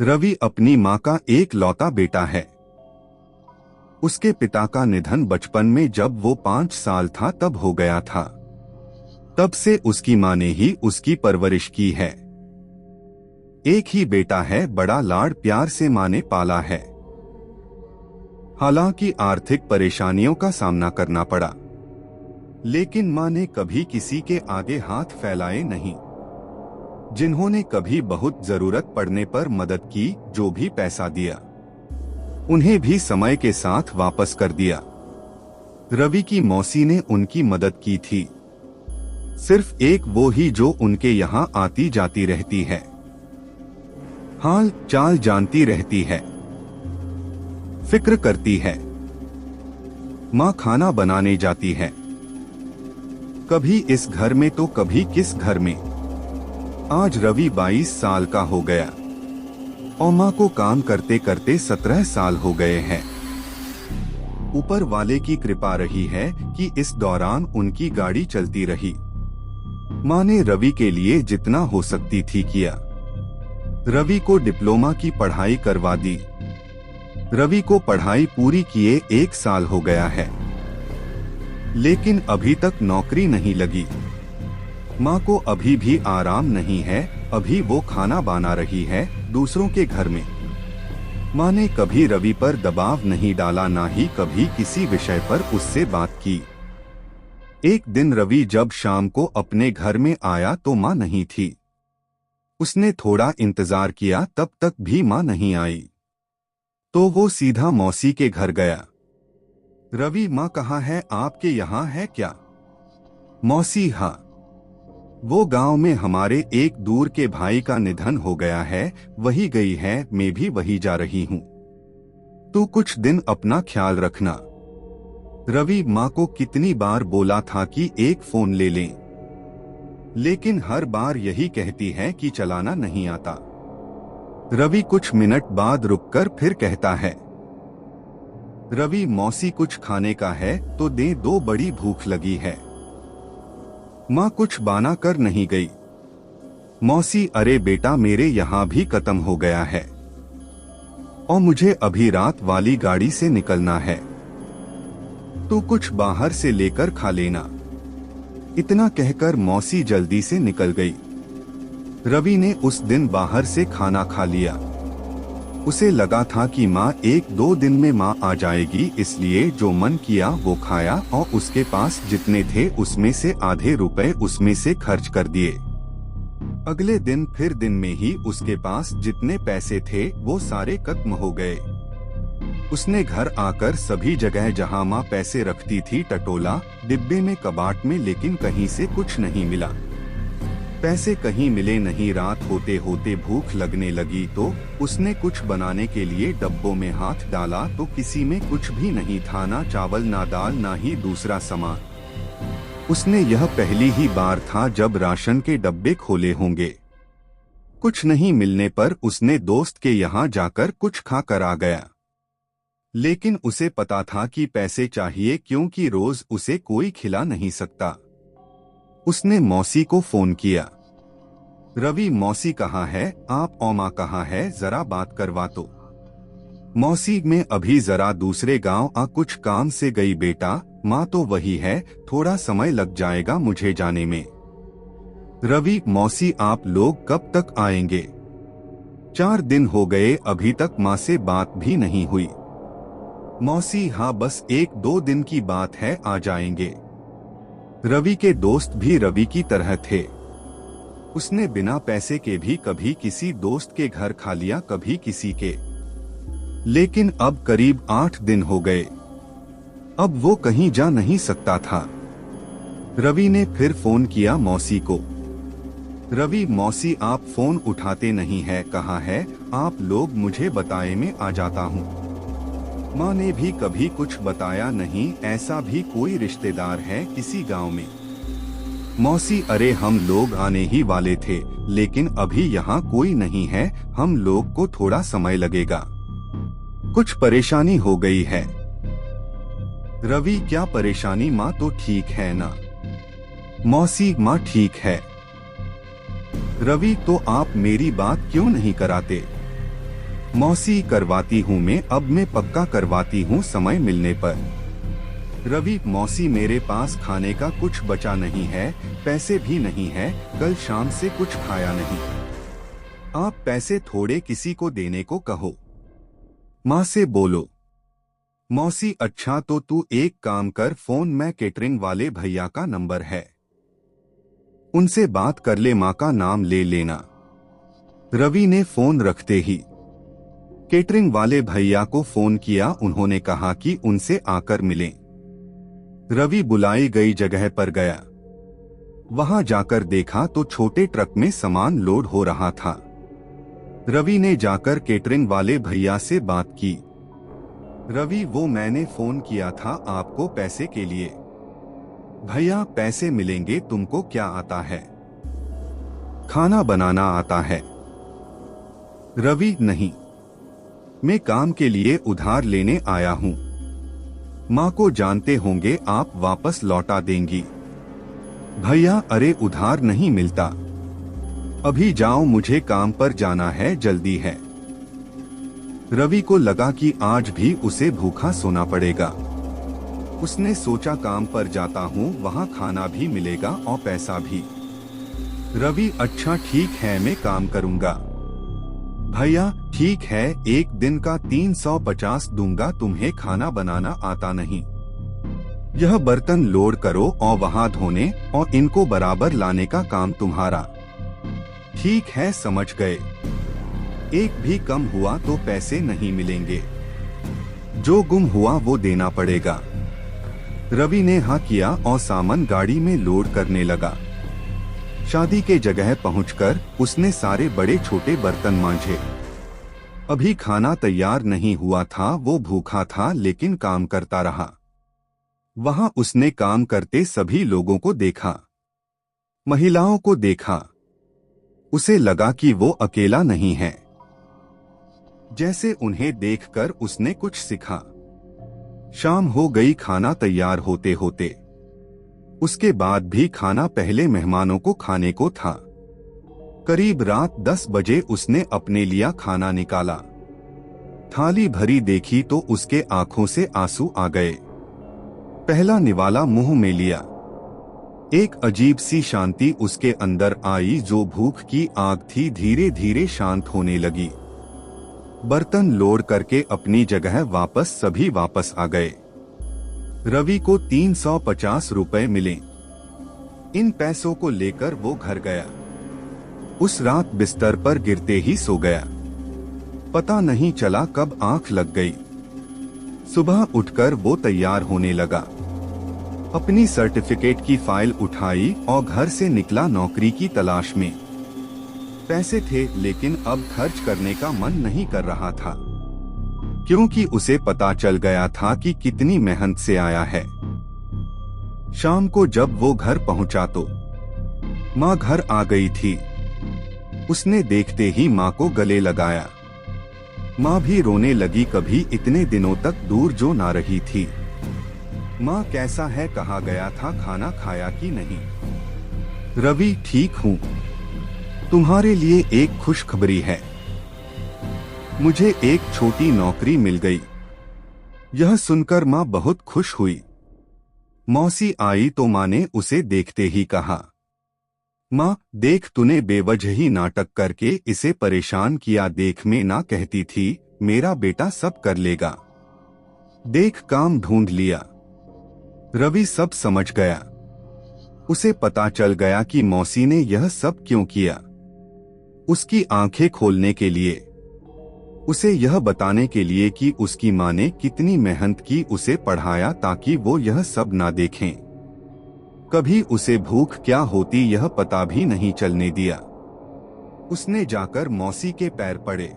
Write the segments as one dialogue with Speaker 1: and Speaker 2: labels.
Speaker 1: रवि अपनी माँ का एक लौता बेटा है। उसके पिता का निधन बचपन में जब वो 5 साल था तब हो गया था। तब से उसकी माँ ने ही उसकी परवरिश की है। एक ही बेटा है, बड़ा लाड़ प्यार से माँ ने पाला है। हालांकि आर्थिक परेशानियों का सामना करना पड़ा, लेकिन माँ ने कभी किसी के आगे हाथ फैलाए नहीं। जिन्होंने कभी बहुत जरूरत पड़ने पर मदद की, जो भी पैसा दिया उन्हें भी समय के साथ वापस कर दिया। रवि की मौसी ने उनकी मदद की थी, सिर्फ एक वो ही जो उनके यहाँ आती जाती रहती है, हाल चाल जानती रहती है, फिक्र करती है। माँ खाना बनाने जाती है, कभी इस घर में तो कभी किस घर में। आज रवि 22 साल का हो गया और माँ को काम करते करते 17 साल हो गए हैं। ऊपर वाले की कृपा रही है कि इस दौरान उनकी गाड़ी चलती रही। माँ ने रवि के लिए जितना हो सकती थी किया। रवि को डिप्लोमा की पढ़ाई करवा दी। रवि को पढ़ाई पूरी किए 1 साल हो गया है, लेकिन अभी तक नौकरी नहीं लगी। माँ को अभी भी आराम नहीं है, अभी वो खाना बना रही है दूसरों के घर में। माँ ने कभी रवि पर दबाव नहीं डाला, ना ही कभी किसी विषय पर उससे बात की। एक दिन रवि जब शाम को अपने घर में आया तो माँ नहीं थी। उसने थोड़ा इंतजार किया, तब तक भी माँ नहीं आई, तो वो सीधा मौसी के घर गया। रवि, माँ कहाँ है, आपके यहाँ है क्या? मौसी, हाँ, वो गांव में हमारे एक दूर के भाई का निधन हो गया है, वही गई है, मैं भी वही जा रही हूँ। तू कुछ दिन अपना ख्याल रखना। रवि माँ को कितनी बार बोला था कि एक फोन ले लें, लेकिन हर बार यही कहती है कि चलाना नहीं आता। रवि कुछ मिनट बाद रुककर फिर कहता है, रवि मौसी कुछ खाने का है तो दे दो, बड़ी भूख लगी है। माँ कुछ बना कर नहीं गई। मौसी, अरे बेटा मेरे यहाँ भी खत्म हो गया है और मुझे अभी रात वाली गाड़ी से निकलना है, तू कुछ बाहर से लेकर खा लेना। इतना कहकर मौसी जल्दी से निकल गई। रवि ने उस दिन बाहर से खाना खा लिया। उसे लगा था कि माँ 1-2 दिन में माँ आ जाएगी, इसलिए जो मन किया वो खाया और उसके पास जितने थे उसमें से आधे रुपए उसमें से खर्च कर दिए। अगले दिन फिर दिन में ही उसके पास जितने पैसे थे वो सारे खत्म हो गए। उसने घर आकर सभी जगह जहाँ माँ पैसे रखती थी टटोला, डिब्बे में, कबाट में, लेकिन कहीं से कुछ नहीं मिला। पैसे कहीं मिले नहीं। रात होते होते भूख लगने लगी तो उसने कुछ बनाने के लिए डब्बों में हाथ डाला तो किसी में कुछ भी नहीं था, ना चावल, ना दाल, ना ही दूसरा सामान। उसने यह पहली ही बार था जब राशन के डब्बे खोले होंगे। कुछ नहीं मिलने पर उसने दोस्त के यहाँ जाकर कुछ खा कर आ गया, लेकिन उसे पता था कि पैसे चाहिए क्योंकि रोज उसे कोई खिला नहीं सकता। उसने मौसी को फोन किया, रवि मौसी कहाँ है आप, और माँ कहाँ है, जरा बात करवा तो। मौसी, मैं अभी जरा दूसरे गांव कुछ काम से गई बेटा, माँ तो वही है, थोड़ा समय लग जाएगा मुझे जाने में। रवि, मौसी आप लोग कब तक आएंगे? 4 दिन हो गए, अभी तक माँ से बात भी नहीं हुई। मौसी, हाँ बस 1-2 दिन की बात है, आ जाएंगे। रवि के दोस्त भी रवि की तरह थे। उसने बिना पैसे के भी कभी किसी दोस्त के घर खा लिया, कभी किसी के, लेकिन अब करीब 8 दिन हो गए, अब वो कहीं जा नहीं सकता था। रवि ने फिर फोन किया मौसी को। रवि, मौसी आप फोन उठाते नहीं है, कहाँ है आप लोग, मुझे बताए मैं आ जाता हूँ। माँ ने भी कभी कुछ बताया नहीं, ऐसा भी कोई रिश्तेदार है किसी गांव में? मौसी, अरे हम लोग आने ही वाले थे, लेकिन अभी यहाँ कोई नहीं है, हम लोग को थोड़ा समय लगेगा, कुछ परेशानी हो गई है। रवि, क्या परेशानी? माँ तो ठीक है ना? मौसी, माँ ठीक है। रवि, तो आप मेरी बात क्यों नहीं कराते? मौसी करवाती हूँ मैं पक्का करवाती हूँ समय मिलने पर। रवि, मौसी मेरे पास खाने का कुछ बचा नहीं है, पैसे भी नहीं है, कल शाम से कुछ खाया नहीं। आप पैसे थोड़े किसी को देने को कहो। माँ से बोलो। मौसी, अच्छा तो तू एक काम कर, फोन में केटरिंग वाले भैया का नंबर है, उनसे बात कर ले, माँ का नाम ले लेना। रवि ने फोन रखते ही केटरिंग वाले भैया को फोन किया। उन्होंने कहा कि उनसे आकर मिलें। रवि बुलाई गई जगह पर गया। वहां जाकर देखा तो छोटे ट्रक में सामान लोड हो रहा था। रवि ने जाकर केटरिंग वाले भैया से बात की। रवि, वो मैंने फोन किया था आपको पैसे के लिए। भैया, पैसे मिलेंगे। तुमको क्या आता है? खाना बनाना आता है। रवि, नहीं, मैं काम के लिए उधार लेने आया हूँ। माँ को जानते होंगे आप वापस लौटा देंगी। भैया, अरे उधार नहीं मिलता। अभी जाओ, मुझे काम पर जाना है, जल्दी है। रवि को लगा कि आज भी उसे भूखा सोना पड़ेगा। उसने सोचा काम पर जाता हूँ, वहाँ खाना भी मिलेगा और पैसा भी। रवि, अच्छा ठीक है, मैं काम करूँगा। भैया, ठीक है, एक दिन का 350 दूंगा, तुम्हें खाना बनाना आता नहीं। यह बर्तन लोड करो और वहाँ धोने और इनको बराबर लाने का काम तुम्हारा। ठीक है, समझ गए। एक भी कम हुआ तो पैसे नहीं मिलेंगे, जो गुम हुआ वो देना पड़ेगा। रवि ने हाँ किया और सामान गाड़ी में लोड करने लगा। शादी के जगह पहुंचकर उसने सारे बड़े छोटे बर्तन मांजे। अभी खाना तैयार नहीं हुआ था, वो भूखा था लेकिन काम करता रहा। वहां उसने काम करते सभी लोगों को देखा, महिलाओं को देखा। उसे लगा कि वो अकेला नहीं है। जैसे उन्हें देखकर उसने कुछ सीखा। शाम हो गई खाना तैयार होते होते। उसके बाद भी खाना पहले मेहमानों को खाने को था। करीब रात 10 बजे उसने अपने लिए खाना निकाला। थाली भरी देखी तो उसके आंखों से आंसू आ गए। पहला निवाला मुंह में लिया। एक अजीब सी शांति उसके अंदर आई। जो भूख की आग थी धीरे धीरे शांत होने लगी। बर्तन लोड करके अपनी जगह सभी वापस आ गए। रवि को 350 रुपए मिले। इन पैसों को लेकर वो घर गया। उस रात बिस्तर पर गिरते ही सो गया। पता नहीं चला कब आंख लग गई। सुबह उठकर वो तैयार होने लगा। अपनी सर्टिफिकेट की फाइल उठाई और घर से निकला नौकरी की तलाश में। पैसे थे लेकिन अब खर्च करने का मन नहीं कर रहा था, क्योंकि उसे पता चल गया था कि कितनी मेहनत से आया है। शाम को जब वो घर पहुंचा तो माँ घर आ गई थी। उसने देखते ही माँ को गले लगाया। माँ भी रोने लगी। कभी इतने दिनों तक दूर जो ना रही थी। माँ, कैसा है? कहा गया था, खाना खाया कि नहीं? रवि, ठीक हूँ। तुम्हारे लिए एक खुशखबरी है। मुझे एक छोटी नौकरी मिल गई। यह सुनकर माँ बहुत खुश हुई। मौसी आई तो माँ ने उसे देखते ही कहा, माँ देख, तूने बेवजह ही नाटक करके इसे परेशान किया। देख, मैं ना कहती थी मेरा बेटा सब कर लेगा। देख, काम ढूंढ लिया। रवि सब समझ गया। उसे पता चल गया कि मौसी ने यह सब क्यों किया। उसकी आंखें खोलने के लिए, उसे यह बताने के लिए कि उसकी माँ ने कितनी मेहनत की, उसे पढ़ाया ताकि वो यह सब ना देखें। कभी उसे भूख क्या होती यह पता भी नहीं चलने दिया। उसने जाकर मौसी के पैर पड़े।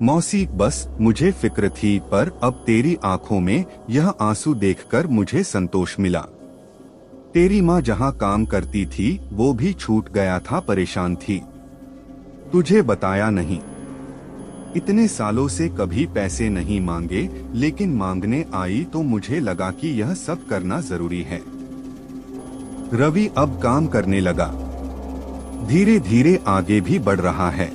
Speaker 1: मौसी, बस मुझे फिक्र थी, पर अब तेरी आंखों में यह आंसू देखकर मुझे संतोष मिला। तेरी माँ जहाँ काम करती थी वो भी छूट गया था, परेशान थी। तुझे बताया नहीं। इतने सालों से कभी पैसे नहीं मांगे, लेकिन मांगने आई तो मुझे लगा कि यह सब करना जरूरी है। रवि अब काम करने लगा। धीरे धीरे आगे भी बढ़ रहा है।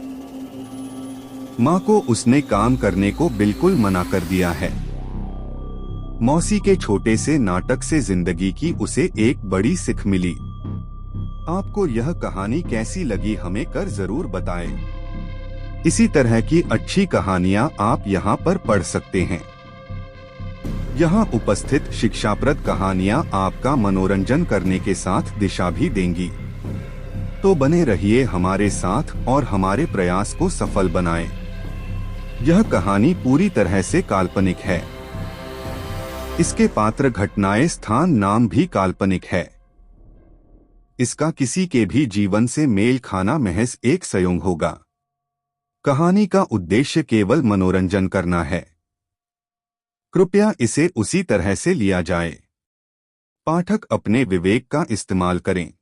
Speaker 1: माँ को उसने काम करने को बिल्कुल मना कर दिया है। मौसी के छोटे से नाटक से जिंदगी की उसे एक बड़ी सीख मिली। आपको यह कहानी कैसी लगी हमें कर जरूर बताएं। इसी तरह की अच्छी कहानियाँ आप यहाँ पर पढ़ सकते हैं। यहाँ उपस्थित शिक्षाप्रद कहानियाँ आपका मनोरंजन करने के साथ दिशा भी देंगी। तो बने रहिए हमारे साथ और हमारे प्रयास को सफल बनाएं। यह कहानी पूरी तरह से काल्पनिक है। इसके पात्र, घटनाएं, स्थान, नाम भी काल्पनिक है। इसका किसी के भी जीवन से मेल खाना महज एक संयोग होगा। कहानी का उद्देश्य केवल मनोरंजन करना है। कृपया इसे उसी तरह से लिया जाए। पाठक अपने विवेक का इस्तेमाल करें।